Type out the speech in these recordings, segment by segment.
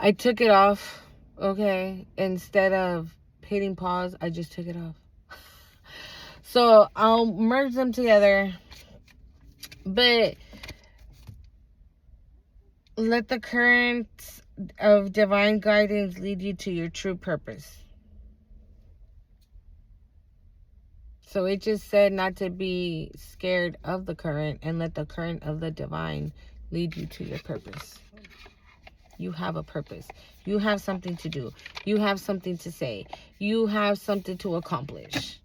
I took it off, okay? Instead of hitting pause, I just took it off. So I'll merge them together. But let the currents of divine guidance lead you to your true purpose. So it just said not to be scared of the current and let the current of the divine lead you to your purpose. You have a purpose. You have something to do. You have something to say. You have something to accomplish.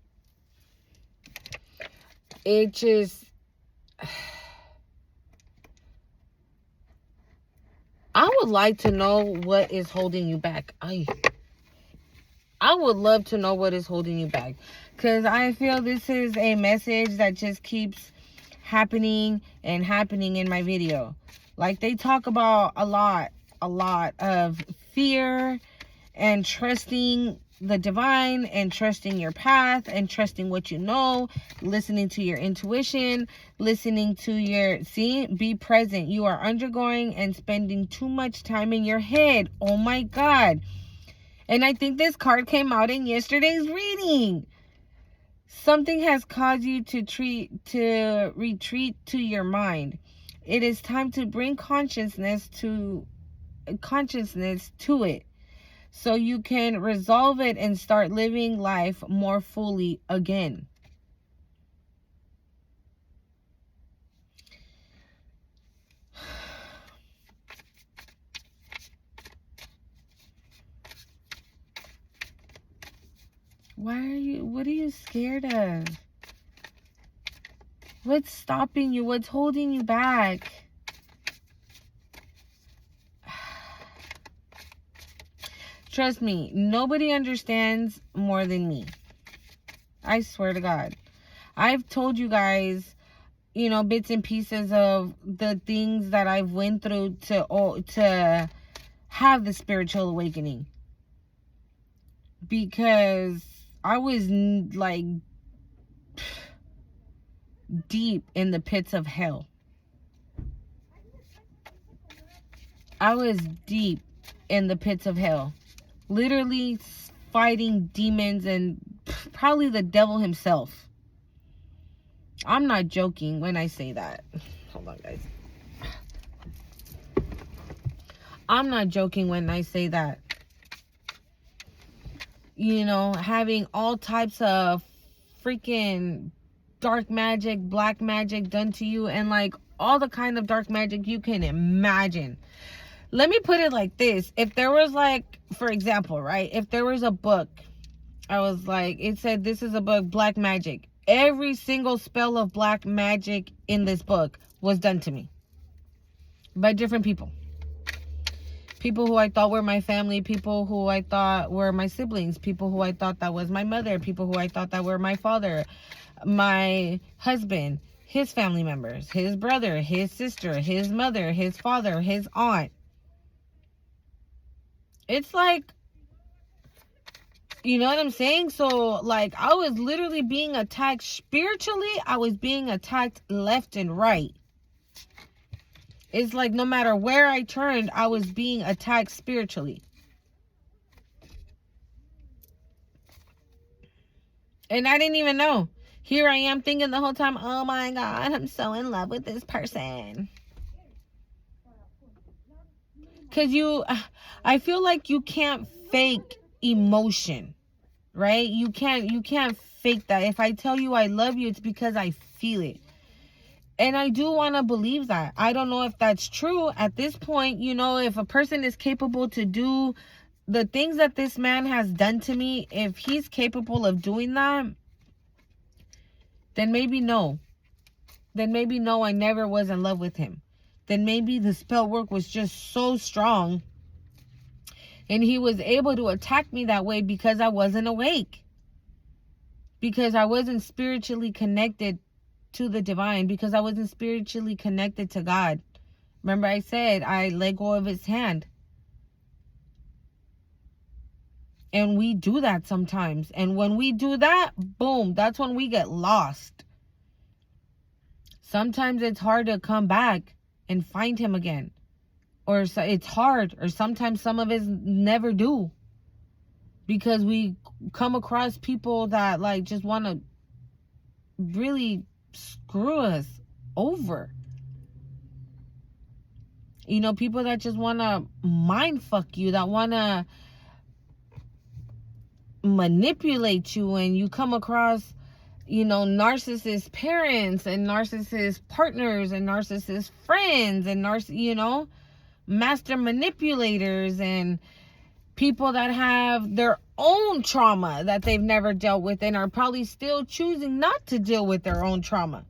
It just... I would like to know what is holding you back. I would love to know what is holding you back. Because I feel this is a message that just keeps happening and happening in my video. Like, they talk about a lot of fear and trusting the divine and trusting your path and trusting what you know, listening to your intuition, listening to your... See, be present. You are undergoing and spending too much time in your head. Oh my God. And I think this card came out in yesterday's reading. Something has caused you to retreat to your mind. It is time to bring consciousness to it, so you can resolve it and start living life more fully again. What are you scared of? What's stopping you? What's holding you back? Trust me, nobody understands more than me. I swear to God. I've told you guys, you know, bits and pieces of the things that I've went through to have the spiritual awakening. Because I was like deep in the pits of hell. I was deep in the pits of hell. Literally fighting demons and probably the devil himself. I'm not joking when I say that. Hold on, guys. I'm not joking when I say that. You know, having all types of freaking dark magic, black magic done to you, and like all the kind of dark magic you can imagine. Let me put it like this. If there was, like, for example, right? If there was a book, I was like, it said this is a book, Black Magic. Every single spell of black magic in this book was done to me by different people. People who I thought were my family, people who I thought were my siblings, people who I thought that was my mother, people who I thought that were my father, my husband, his family members, his brother, his sister, his mother, his father, his aunt. It's like, you know what I'm saying? So, like, I was literally being attacked spiritually. I was being attacked left and right. It's like no matter where I turned, I was being attacked spiritually. And I didn't even know. Here I am thinking the whole time, oh my God, I'm so in love with this person. Because I feel like you can't fake emotion, right? You can't fake that. If I tell you I love you, it's because I feel it. And I do want to believe that. I don't know if that's true at this point. You know, if a person is capable to do the things that this man has done to me, if he's capable of doing that, then maybe no. Then maybe no, I never was in love with him. Then maybe the spell work was just so strong and he was able to attack me that way because I wasn't awake. Because I wasn't spiritually connected to the divine. Because I wasn't spiritually connected to God. Remember I said I let go of his hand. And we do that sometimes. And when we do that, boom, that's when we get lost. Sometimes it's hard to come back and find him again. or so it's hard, or sometimes some of us never do, because we come across people that like just want to really screw us over. You know, people that just want to mind fuck you, that want to manipulate you, and you come across, you know, narcissist parents and narcissist partners and narcissist friends and you know, master manipulators and people that have their own trauma that they've never dealt with and are probably still choosing not to deal with their own trauma.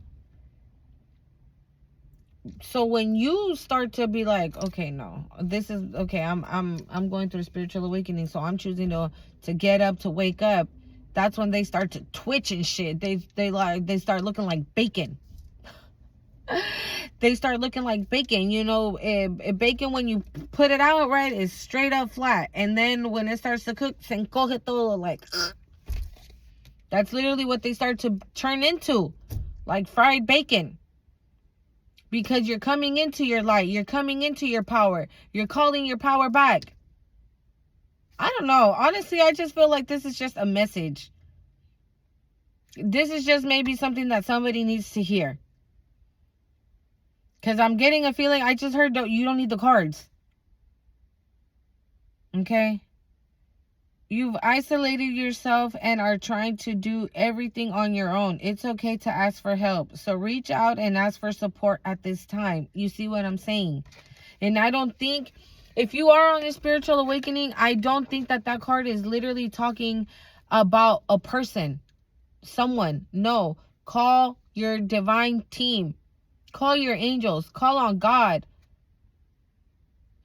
So when you start to be like, okay, no, this is okay, I'm going through a spiritual awakening, so I'm choosing to get up, to wake up, that's when they start to twitch and shit. They start looking like bacon. They start looking like bacon. You know, bacon, when you put it out right, is straight up flat, and then when it starts to cook, se encoge todo, like that's literally what they start to turn into, like fried bacon. Because you're coming into your light, you're coming into your power, you're calling your power back. I don't know. Honestly, I just feel like this is just a message. This is just maybe something that somebody needs to hear. Because I'm getting a feeling, I just heard you don't need the cards. Okay? You've isolated yourself and are trying to do everything on your own. It's okay to ask for help. So reach out and ask for support at this time. You see what I'm saying? And I don't think, if you are on a spiritual awakening, I don't think that card is literally talking about a person, someone. No. Call your divine team. Call your angels. Call on God.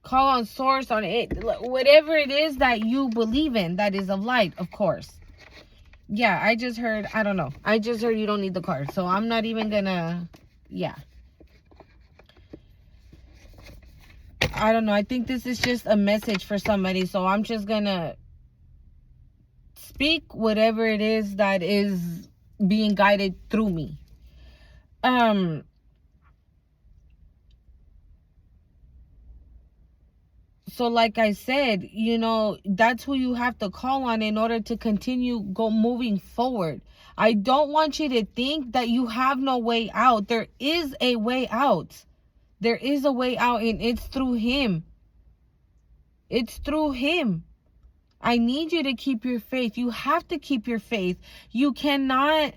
Call on source, on it, whatever it is that you believe in that is of light, of course. Yeah, I just heard, I don't know. I just heard you don't need the card. So I'm not even gonna, yeah. I don't know. I think this is just a message for somebody. So I'm just gonna speak whatever it is that is being guided through me. So like I said, you know, that's who you have to call on in order to continue moving forward. I don't want you to think that you have no way out. There is a way out. There is a way out, and it's through him. It's through him. I need you to keep your faith. You have to keep your faith. You cannot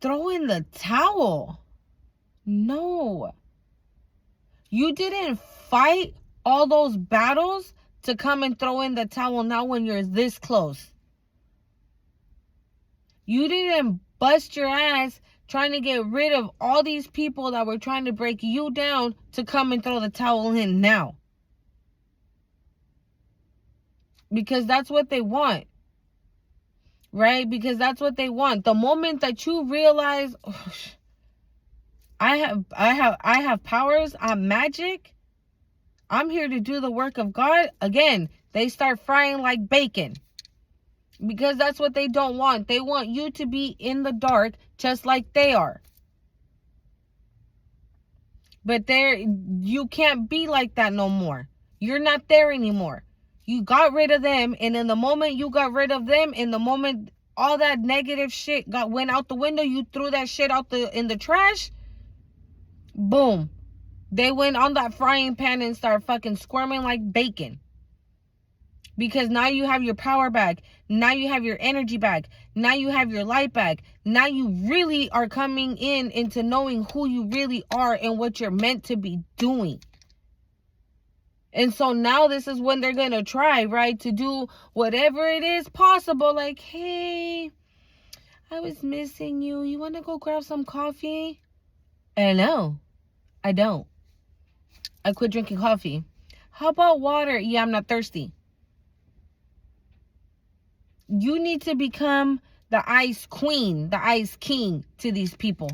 throw in the towel. No. You didn't fight all those battles to come and throw in the towel now when you're this close. You didn't bust your ass trying to get rid of all these people that were trying to break you down to come and throw the towel in now. Because that's what they want. Right? Because that's what they want. The moment that you realize, oh, I have powers, I'm magic, I'm here to do the work of God. Again, they start frying like bacon. Because that's what they don't want. They want you to be in the dark just like they are. But you can't be like that no more. You're not there anymore. You got rid of them, and in the moment you got rid of them, in the moment all that negative shit went out the window, you threw that shit out in the trash. Boom. They went on that frying pan and start fucking squirming like bacon. Because now you have your power back. Now you have your energy back. Now you have your light back. Now you really are coming into knowing who you really are and what you're meant to be doing. And so now this is when they're going to try, right? To do whatever it is possible. Like, hey, I was missing you. You want to go grab some coffee? And no, I don't. I quit drinking coffee. How about water? Yeah, I'm not thirsty. You need to become the ice queen, the ice king to these people.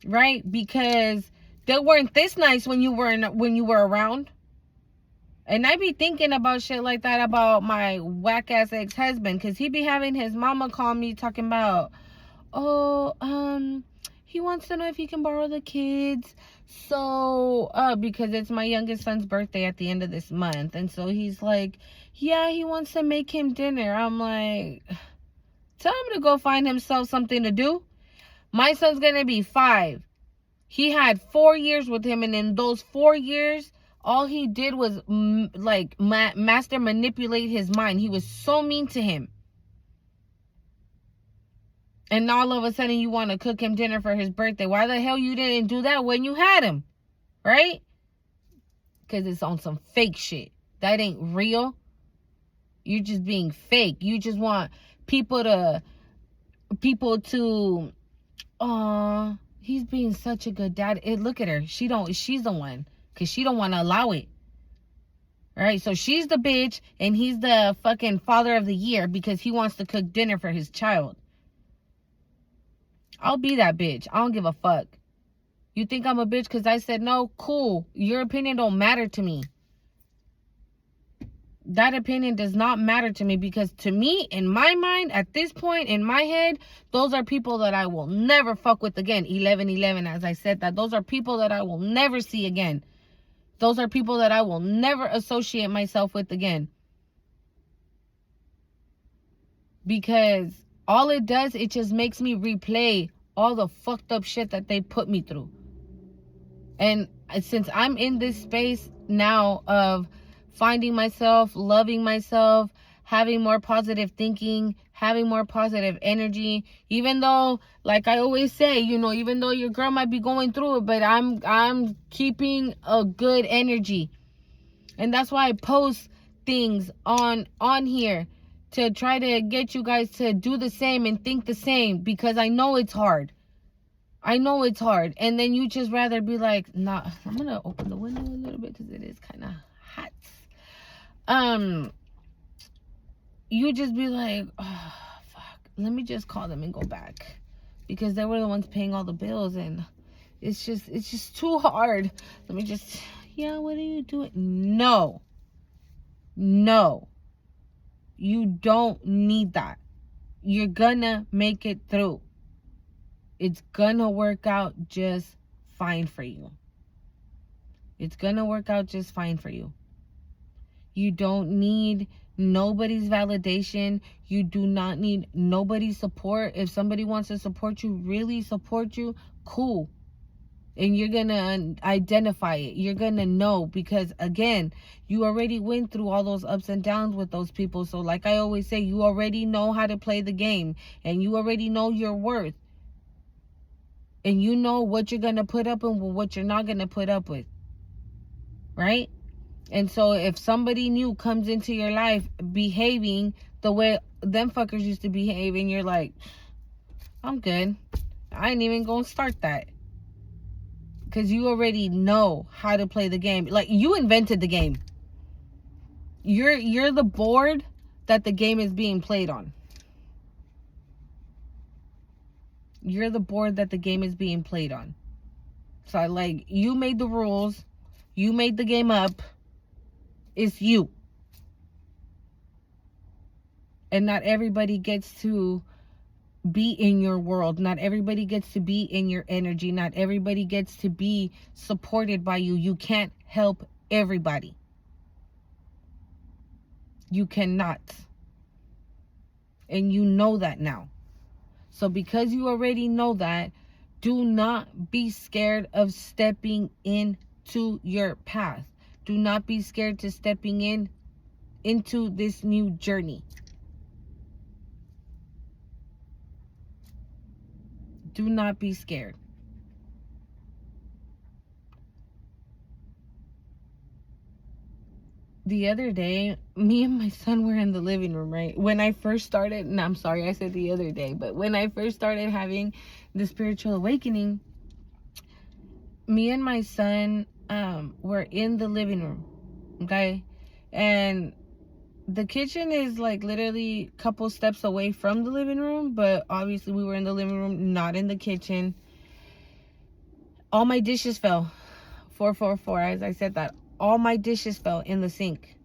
Right? Because they weren't this nice when you were around. And I be thinking about shit like that about my whack ass ex-husband, because he be having his mama call me talking about, oh, he wants to know if he can borrow the kids. So, because it's my youngest son's birthday at the end of this month. And so he's like, yeah, he wants to make him dinner. I'm like, tell him to go find himself something to do. My son's going to be 5. He had 4 years with him. And in those 4 years, all he did was master manipulate his mind. He was so mean to him. And all of a sudden you want to cook him dinner for his birthday. Why the hell you didn't do that when you had him? Right? Because it's on some fake shit. That ain't real. You're just being fake. You just want people to, he's being such a good dad. Look at her. She's the one. Because she don't want to allow it. Right? So she's the bitch. And he's the fucking father of the year because he wants to cook dinner for his child. I'll be that bitch. I don't give a fuck. You think I'm a bitch because I said no? Cool. Your opinion don't matter to me. That opinion does not matter to me because to me, in my mind, at this point, in my head, those are people that I will never fuck with again. 11-11, as I said that. Those are people that I will never see again. Those are people that I will never associate myself with again. Because all it does, it just makes me replay all the fucked up shit that they put me through. And since I'm in this space now of finding myself, loving myself, having more positive thinking, having more positive energy, even though, like I always say, even though your girl might be going through it, but I'm keeping a good energy. And that's why I post things on here to try to get you guys to do the same and think the same, because I know it's hard. I know it's hard. And then you just rather be like, nah, I'm going to open the window a little bit because it is kind of hot. You just be like, oh, fuck. Let me just call them and go back. Because they were the ones paying all the bills. And it's just too hard. Let me just, yeah, what are you doing? No. You don't need that. You're gonna make it through. It's gonna work out just fine for you. It's gonna work out just fine for you. You don't need nobody's validation. You do not need nobody's support. If somebody wants to support you, really support you, cool. And you're going to identify it. You're going to know because, again, you already went through all those ups and downs with those people. So like I always say, you already know how to play the game. And you already know your worth. And you know what you're going to put up and what you're not going to put up with. Right? And so if somebody new comes into your life behaving the way them fuckers used to behave, and you're like, I'm good. I ain't even going to start that. Because you already know how to play the game. Like, you invented the game. You're the board that the game is being played on. You're the board that the game is being played on. So, like, you made the rules. You made the game up. It's you. And not everybody gets to be in your world. Not everybody gets to be in your energy. Not everybody gets to be supported by you. You can't help everybody. You cannot. And you know that now. So because you already know that, do not be scared of stepping into your path. Do not be scared to stepping into this new journey. Do not be scared. The other day, me and my son were in the living room, right? When I first started, and I'm sorry I said the other day, but when I first started having the spiritual awakening, me and my son were in the living room, okay? And the kitchen is like literally a couple steps away from the living room, but obviously we were in the living room, not in the kitchen. All my dishes fell. 444, as I said that. All my dishes fell in the sink.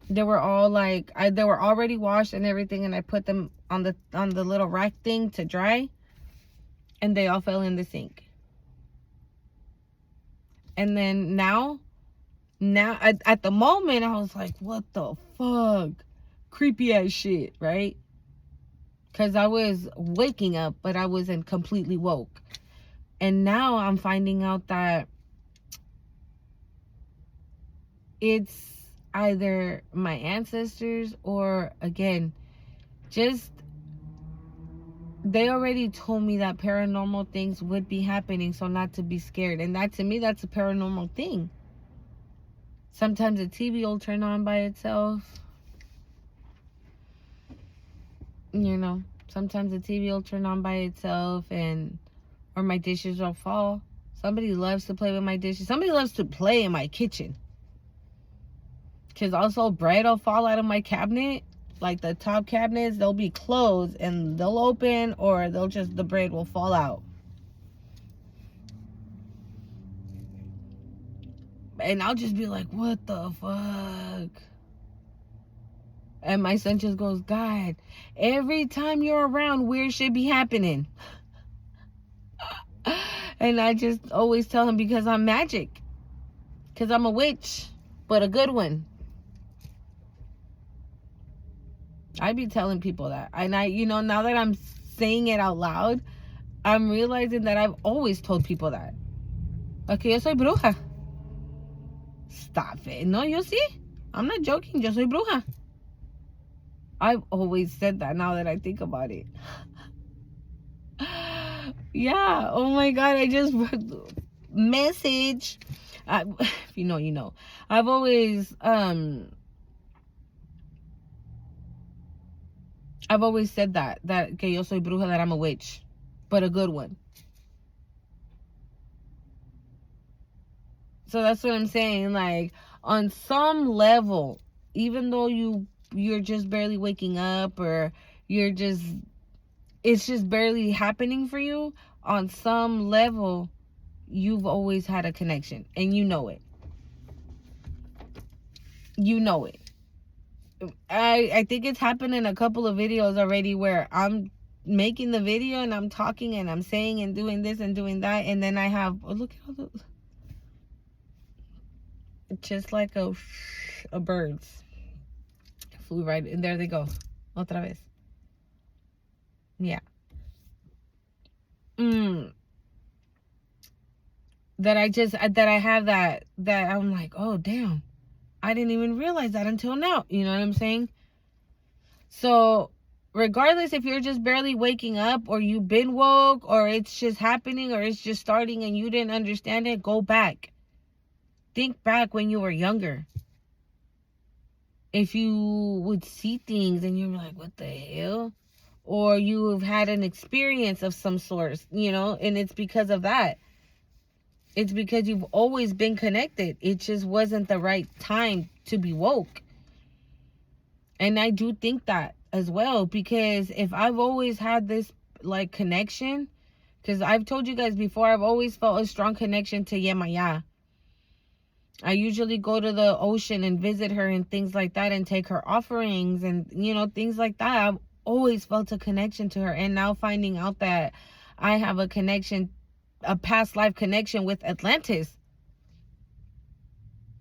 They were all like, they were already washed and everything, and I put them on the little rack thing to dry. and they all fell in the sink. And then now at the moment, I was like, what the fuck? Creepy ass shit, right? Because I was waking up, but I wasn't completely woke. And now I'm finding out that it's either my ancestors or, again, just they already told me that paranormal things would be happening, so not to be scared. And that, to me, that's a paranormal thing. Sometimes the TV will turn on by itself. You know, sometimes the TV will turn on by itself, and or my dishes will fall. Somebody loves to play with my dishes. Somebody loves to play in my kitchen. Because also bread will fall out of my cabinet. Like the top cabinets, they'll be closed and they'll open, or they'll just, the bread will fall out. And I'll just be like, what the fuck? And my son just goes, God, every time you're around, weird shit be happening. And I just always tell him, because I'm magic. Because I'm a witch, but a good one. I be telling people that. And I, now that I'm saying it out loud, I'm realizing that I've always told people that. Okay, yo soy bruja. Stop it. No, you see? I'm not joking. Yo soy bruja. I've always said that, now that I think about it. Yeah. Oh my God. I just message. If you know, you know. I've always said that que yo soy bruja, that I'm a witch, but a good one. So that's what I'm saying. Like, on some level, even though you're just barely waking up, or it's just barely happening for you, on some level, you've always had a connection, and you know it. You know it. I think it's happened in a couple of videos already, where I'm making the video and I'm talking and I'm saying and doing this and doing that, and then I have, oh, look at all the, just like a birds flew right, and there they go, otra vez. Yeah. That I have that I'm like, oh damn, I didn't even realize that until now. You know what I'm saying? So regardless if you're just barely waking up, or you've been woke, or it's just happening, or it's just starting and you didn't understand it, go back. Think back when you were younger. If you would see things and you're like, what the hell? Or you've had an experience of some sort, and it's because of that. It's because you've always been connected. It just wasn't the right time to be woke. And I do think that as well, because if I've always had this like connection, because I've told you guys before, I've always felt a strong connection to Yemaya. I usually go to the ocean and visit her and things like that, and take her offerings and, things like that. I've always felt a connection to her. And now finding out that I have a connection, a past life connection with Atlantis.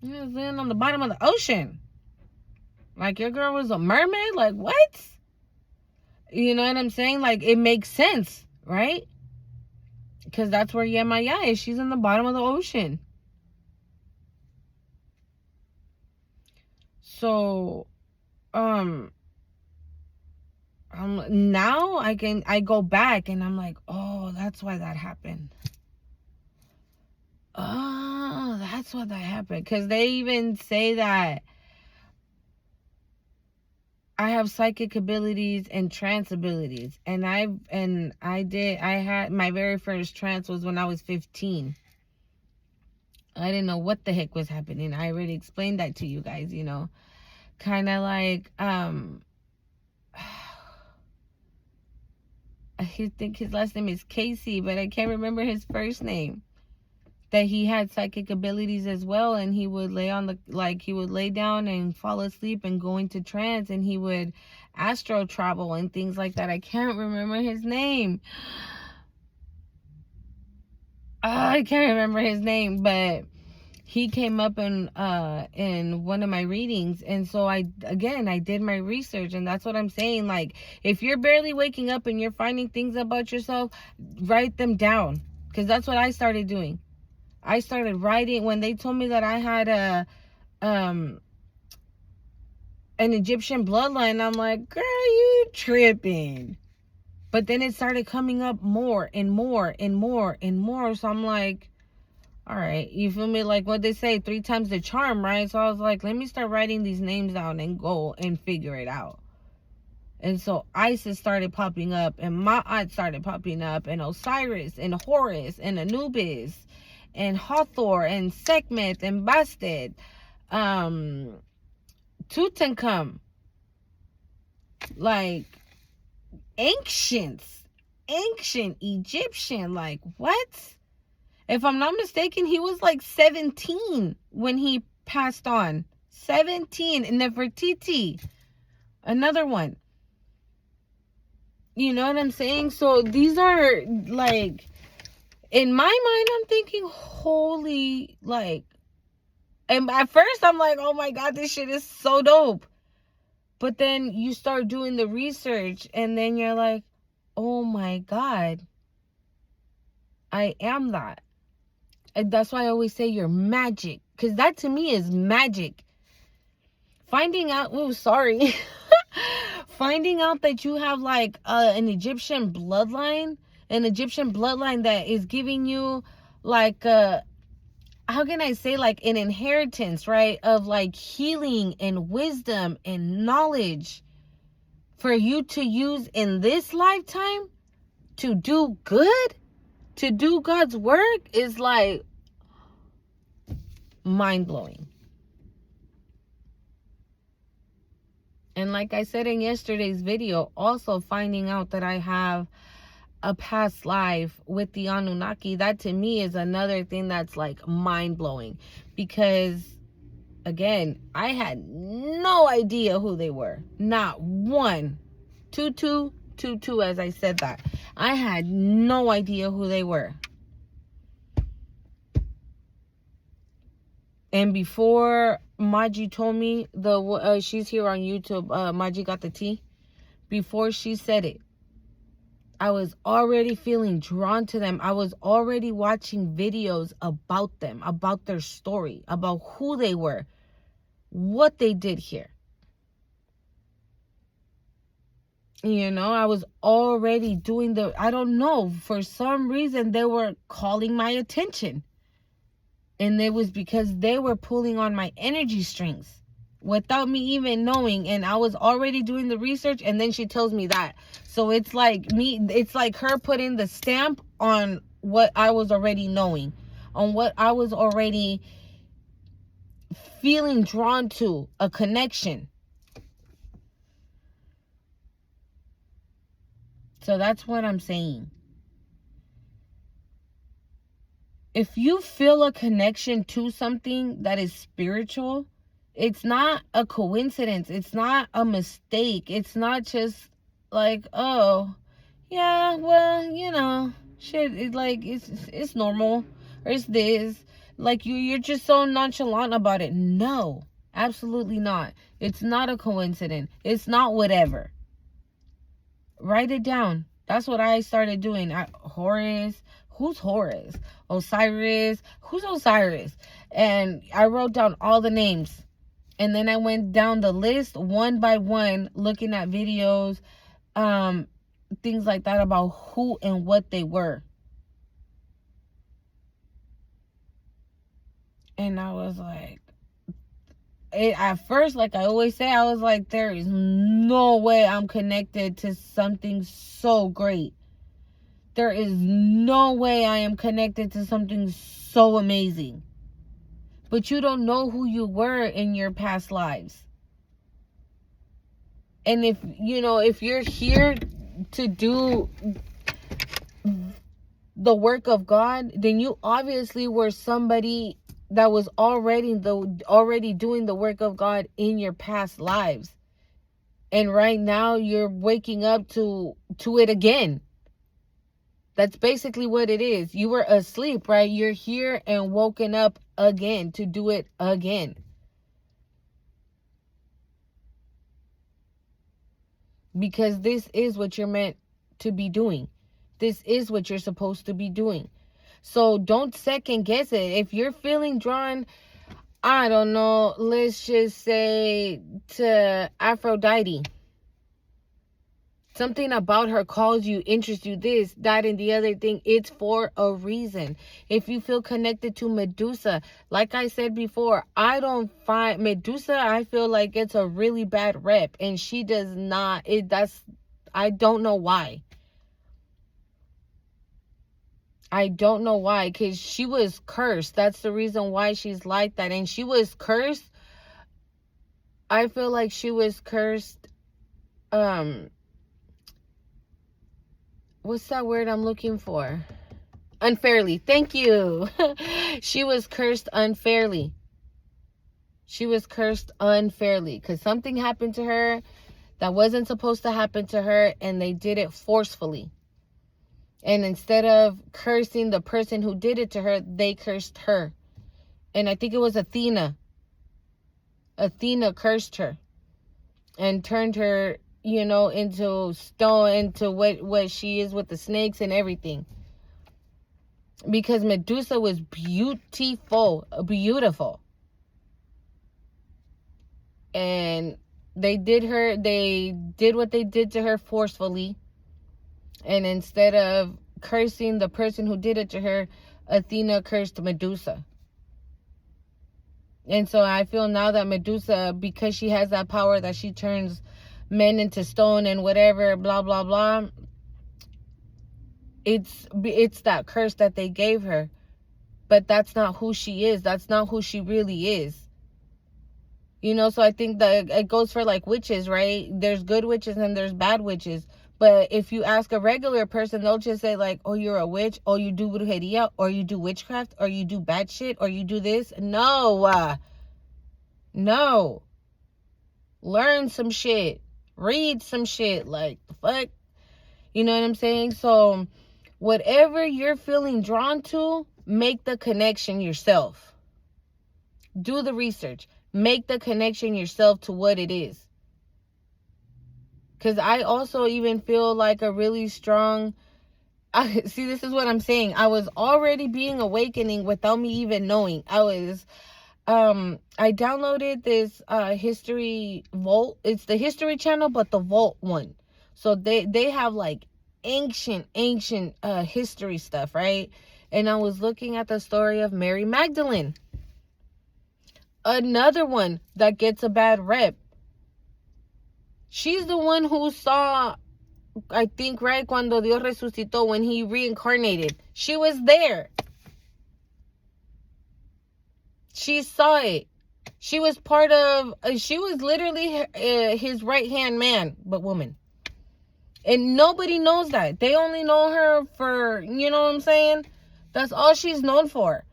Then on the bottom of the ocean. Like, your girl was a mermaid? Like, what? You know what I'm saying? Like, it makes sense, right? Because that's where Yemaya is. She's in the bottom of the ocean. So, now I go back and I'm like, oh, that's why that happened. Oh, that's why that happened. Because they even say that I have psychic abilities and trance abilities. And I had my very first trance was when I was 15. I didn't know what the heck was happening. I already explained that to you guys, kind of like, I think his last name is Casey, but I can't remember his first name. That he had psychic abilities as well, and he would he would lay down and fall asleep and go into trance, and he would astral travel and things like that. I can't remember his name. I can't remember his name, but he came up in one of my readings. And so I did my research, and that's what I'm saying. Like, if you're barely waking up and you're finding things about yourself, write them down, because that's what I started doing. I started writing when they told me that I had an Egyptian bloodline. I'm like, girl, you tripping. But then it started coming up more and more and more and more. So I'm like, all right, you feel me? Like what they say, 3 times the charm, right? So I was like, let me start writing these names down and go and figure it out. And so Isis started popping up, and Ma'at started popping up, and Osiris, and Horus, and Anubis, and Hathor, and Sekhmet, and Bastet, Tutankhamun, like ancient Egyptian. Like, what? If I'm not mistaken, he was like 17 when he passed on. 17. And Nefertiti, another one. You know what I'm saying? So these are, like, in my mind, I'm thinking, holy, like, and at first I'm like, oh my God, this shit is so dope. But then you start doing the research, and then you're like, oh my God, I am that. And that's why I always say you're magic, because that to me is magic. Finding out, finding out that you have like an Egyptian bloodline that is giving you like how can I say, like an inheritance, right, of like healing and wisdom and knowledge for you to use in this lifetime to do good, to do God's work, is like mind-blowing. And like I said in yesterday's video, also finding out that I have a past life with the Anunnaki, that to me is another thing that's like mind-blowing. Because, again, I had no idea who they were. Not one. Tutu, as I said that. I had no idea who they were. And before Maji told me, she's here on YouTube, Maji got the tea. Before she said it, I was already feeling drawn to them. I was already watching videos about them, about their story, about who they were, what they did here. You know, I was already doing I don't know, for some reason they were calling my attention. And it was because they were pulling on my energy strings without me even knowing. And I was already doing the research, and then she tells me that. So it's like it's like her putting the stamp on what I was already knowing, on what I was already feeling drawn to, a connection. So that's what I'm saying. If you feel a connection to something that is spiritual, it's not a coincidence. It's not a mistake. It's not just like, oh, yeah, well, you know, shit, it's normal, or it's this. Like, you're just so nonchalant about it. No, absolutely not. It's not a coincidence. It's not whatever. Write it down. That's what I started doing. Horus. Who's Horus? Osiris. Who's Osiris? And I wrote down all the names. And then I went down the list one by one, looking at videos, things like that, about who and what they were. And I was like, at first, like I always say, I was like, there is no way I'm connected to something so great. There is no way I am connected to something so amazing. But you don't know who you were in your past lives. And if you're here to do the work of God, then you obviously were somebody that was already doing the work of God in your past lives. And right now you're waking up to it again. That's basically what it is. You were asleep, right? You're here and woken up again to do it again. Because this is what you're meant to be doing. This is what you're supposed to be doing. So don't second guess it. If you're feeling drawn, I don't know, let's just say to Aphrodite. Something about her calls you, interests you, this, that, and the other thing. It's for a reason. If you feel connected to Medusa, like I said before, I don't find Medusa, I feel like it's a really bad rep. And she does not, I don't know why. I don't know why, because she was cursed. That's the reason why she's like that. And she was cursed. I feel like she was cursed. What's that word I'm looking for? Unfairly. Thank you. She was cursed unfairly. She was cursed unfairly because something happened to her that wasn't supposed to happen to her, and they did it forcefully. And instead of cursing the person who did it to her, they cursed her. And I think it was Athena. Athena cursed her and turned her, into stone, into what she is with the snakes and everything. Because Medusa was beautiful. And they did what they did to her forcefully. And instead of cursing the person who did it to her, Athena cursed Medusa. And so I feel now that Medusa, because she has that power that she turns men into stone and whatever, blah, blah, blah, it's that curse that they gave her. But that's not who she is. That's not who she really is. So I think that it goes for like witches, right? There's good witches and there's bad witches. But if you ask a regular person, they'll just say like, oh, you're a witch, or you do brujeria, or you do witchcraft, or you do bad shit, or you do this. No. Learn some shit. Read some shit. Like, the fuck? You know what I'm saying? So whatever you're feeling drawn to, make the connection yourself. Do the research. Make the connection yourself to what it is. Because I also even feel like a really strong... see, this is what I'm saying. I was already being awakening without me even knowing. I downloaded this history vault. It's the history channel, but the vault one. So they have like ancient history stuff, right? And I was looking at the story of Mary Magdalene. Another one that gets a bad rep. She's the one who saw, I think, right, cuando Dios resucitó, when he reincarnated. She was there. She saw it. She was she was literally his right-hand man, but woman. And nobody knows that. They only know her for, you know what I'm saying? That's all she's known for.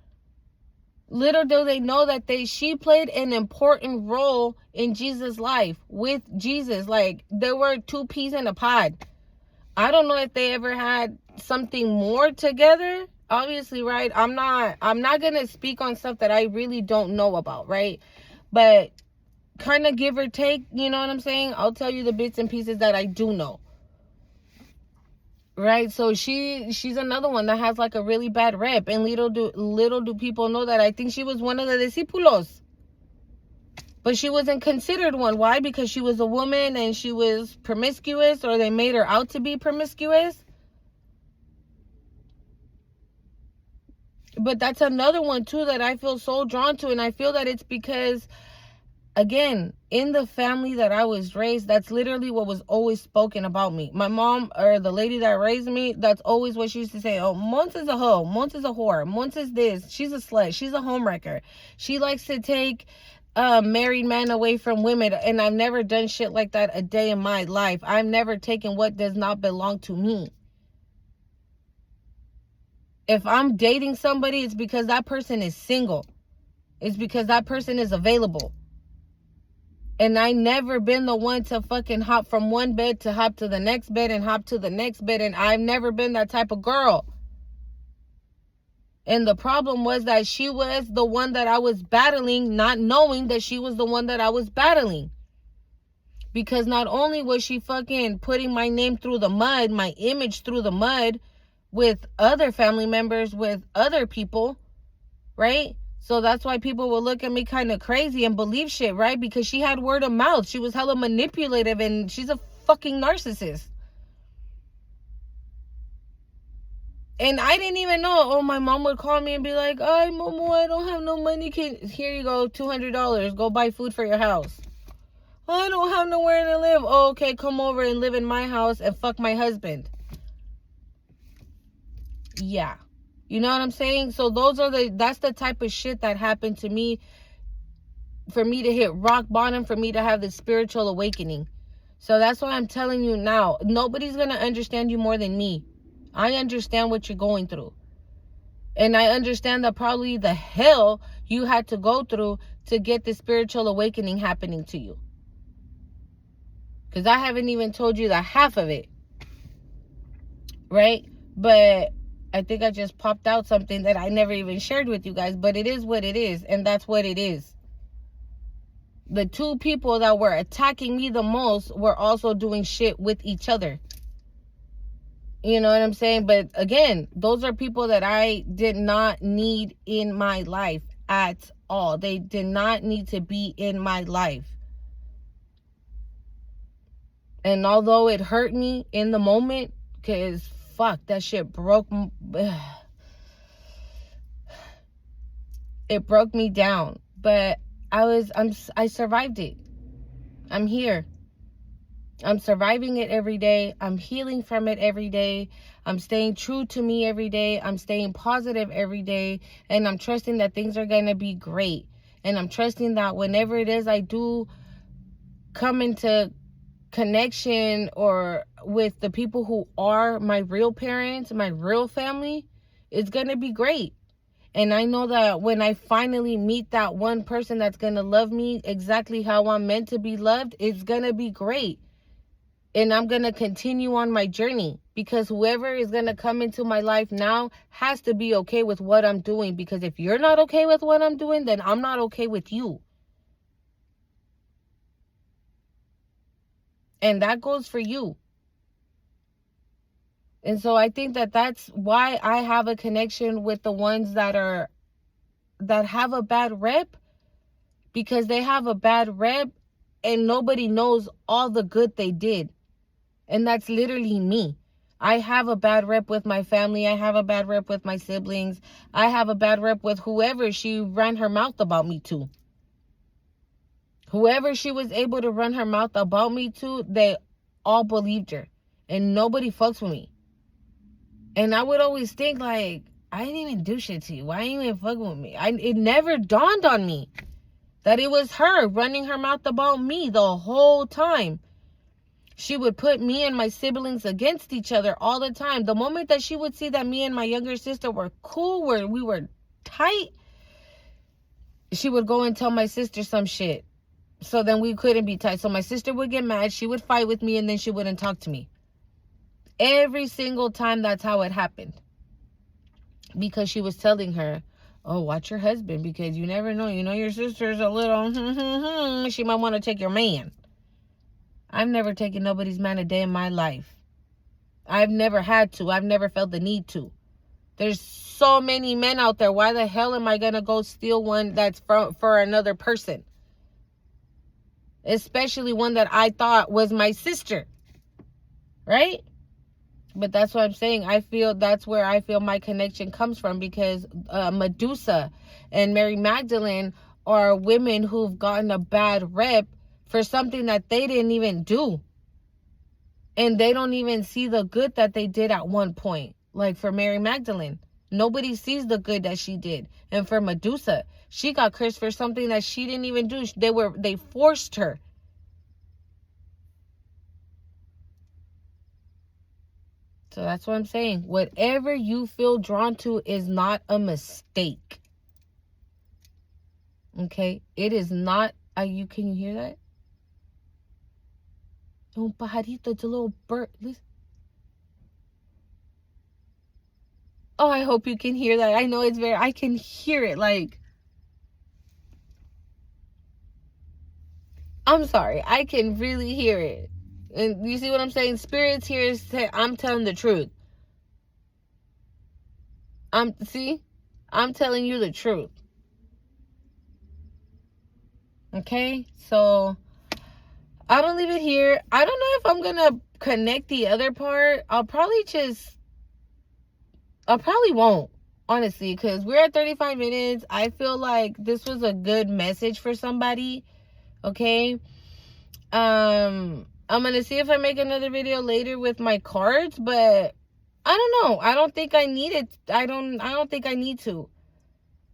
Little do they know that she played an important role in Jesus' life with Jesus. Like, there were two peas in a pod. I don't know if they ever had something more together. Obviously, right? I'm not gonna speak on stuff that I really don't know about, right? But kind of give or take, you know what I'm saying? I'll tell you the bits and pieces that I do know. Right? So she's another one that has like a really bad rep, and little do people know that I think she was one of the discípulos. But she wasn't considered one. Why? Because she was a woman and she was promiscuous, or they made her out to be promiscuous. But that's another one too that I feel so drawn to, and I feel that it's because, again, in the family that I was raised, that's literally what was always spoken about me. My mom, or the lady that raised me, that's always what she used to say. Oh, Mons is a hoe. Mons is a whore. Mons is this. She's a slut. She's a homewrecker. She likes to take married men away from women. And I've never done shit like that a day in my life. I've never taken what does not belong to me. If I'm dating somebody, it's because that person is single. It's because that person is available. And I never been the one to fucking hop from one bed to hop to the next bed and hop to the next bed. And I've never been that type of girl. And the problem was that she was the one that I was battling, not knowing that she was the one that I was battling. Because not only was she fucking putting my name through the mud, my image through the mud with other family members, with other people, right? So that's why people will look at me kind of crazy and believe shit, right? Because she had word of mouth. She was hella manipulative and she's a fucking narcissist. And I didn't even know. Oh, my mom would call me and be like, "Ay, Momo, I don't have no money. Here you go, $200. Go buy food for your house." "Oh, I don't have nowhere to live." "Oh, okay, come over and live in my house and fuck my husband." Yeah. You know what I'm saying? So that's the type of shit that happened to me, for me to hit rock bottom, for me to have this spiritual awakening. So that's why I'm telling you now, nobody's going to understand you more than me. I understand what you're going through. And I understand that probably the hell you had to go through to get this spiritual awakening happening to you. Because I haven't even told you the half of it. Right? But I think I just popped out something that I never even shared with you guys. But it is what it is. And that's what it is. The two people that were attacking me the most were also doing shit with each other. You know what I'm saying? But again, those are people that I did not need in my life at all. They did not need to be in my life. And although it hurt me in the moment, because fuck, that shit it broke me down. But I survived it. I'm here. I'm surviving it every day. I'm healing from it every day. I'm staying true to me every day. I'm staying positive every day. And I'm trusting that things are going to be great. And I'm trusting that whenever it is I do come into connection or with the people who are my real parents, my real family, it's going to be great. And I know that when I finally meet that one person that's going to love me exactly how I'm meant to be loved, it's going to be great. And I'm going to continue on my journey, because whoever is going to come into my life now has to be okay with what I'm doing. Because if you're not okay with what I'm doing, then I'm not okay with you. And that goes for you. And so I think that that's why I have a connection with the ones that have a bad rep, because they have a bad rep and nobody knows all the good they did. And that's literally me. I have a bad rep with my family. I have a bad rep with my siblings. I have a bad rep with whoever she ran her mouth about me to. Whoever she was able to run her mouth about me to, they all believed her. And nobody fucks with me. And I would always think, like, I didn't even do shit to you. Why ain't you even fucking with me? It never dawned on me that it was her running her mouth about me the whole time. She would put me and my siblings against each other all the time. The moment that she would see that me and my younger sister were cool, where we were tight, she would go and tell my sister some shit. So then we couldn't be tight. So my sister would get mad. She would fight with me, and then she wouldn't talk to me. Every single time that's how it happened. Because she was telling her, "Oh, watch your husband, because you never know. You know your sister's a little, she might want to take your man." I've never taken nobody's man a day in my life. I've never had to. I've never felt the need to. There's so many men out there. Why the hell am I going to go steal one that's for another person? Especially one that I thought was my sister. Right? But that's what I'm saying. I feel that's where I feel my connection comes from, because Medusa and Mary Magdalene are women who've gotten a bad rep for something that they didn't even do. And they don't even see the good that they did at one point. Like for Mary Magdalene, nobody sees the good that she did. And for Medusa, she got cursed for something that she didn't even do. They forced her. So that's what I'm saying. Whatever you feel drawn to is not a mistake. Okay? It is not. Can you hear that? Un pajarito, it's a little bird. Listen. Oh, I hope you can hear that. I know it's I can hear it. Like, I'm sorry. I can really hear it. And you see what I'm saying? Spirits here is, I'm telling the truth. I'm telling you the truth. Okay? So, I'm gonna leave it here. I don't know if I'm gonna connect the other part. I probably won't, honestly, because we're at 35 minutes. I feel like this was a good message for somebody. Okay? I'm gonna see if I make another video later with my cards, but I don't know. I don't think I need it. I don't think I need to.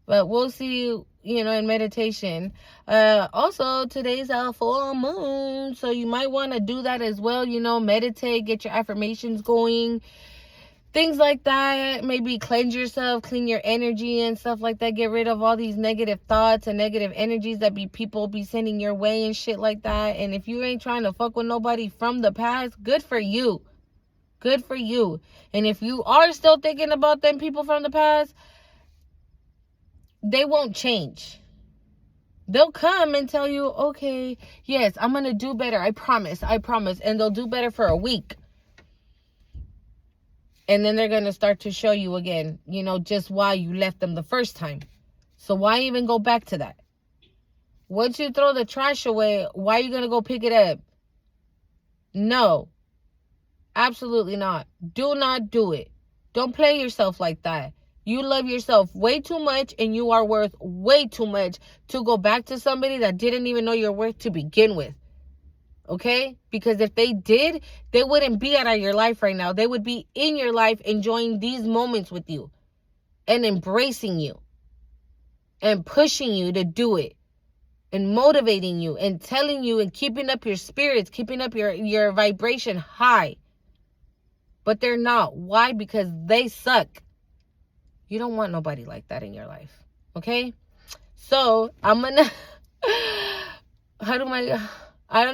But we'll see, in meditation. Also, today's a full moon, so you might want to do that as well. Meditate, get your affirmations going, things like that. Maybe cleanse yourself, clean your energy and stuff like that. Get rid of all these negative thoughts and negative energies that people be sending your way and shit like that. And if you ain't trying to fuck with nobody from the past, good for you. Good for you. And if you are still thinking about them people from the past, they won't change. They'll come and tell you, okay, yes, I'm going to do better. I promise. And they'll do better for a week. And then they're going to start to show you again, just why you left them the first time. So why even go back to that? Once you throw the trash away, why are you going to go pick it up? No. Absolutely not. Do not do it. Don't play yourself like that. You love yourself way too much, and you are worth way too much to go back to somebody that didn't even know your worth to begin with. Okay? Because if they did, they wouldn't be out of your life right now. They would be in your life enjoying these moments with you and embracing you and pushing you to do it and motivating you and telling you and keeping up your spirits, keeping up your vibration high. But they're not. Why? Because they suck. You don't want nobody like that in your life. Okay? So, I'm going to... I don't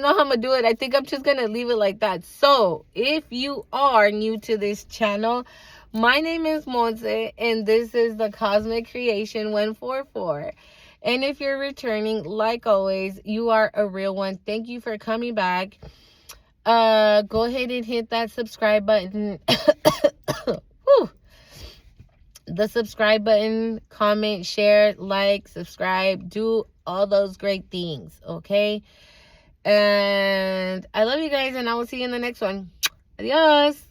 know how I'm going to do it. I think I'm just going to leave it like that. So, if you are new to this channel, my name is Monse, and this is the Cosmic Creation 144. And if you're returning, like always, you are a real one. Thank you for coming back. Go ahead and hit that subscribe button. Whew. The subscribe button, comment, share, like, subscribe, do all those great things, okay? And I love you guys, and I will see you in the next one. Adios.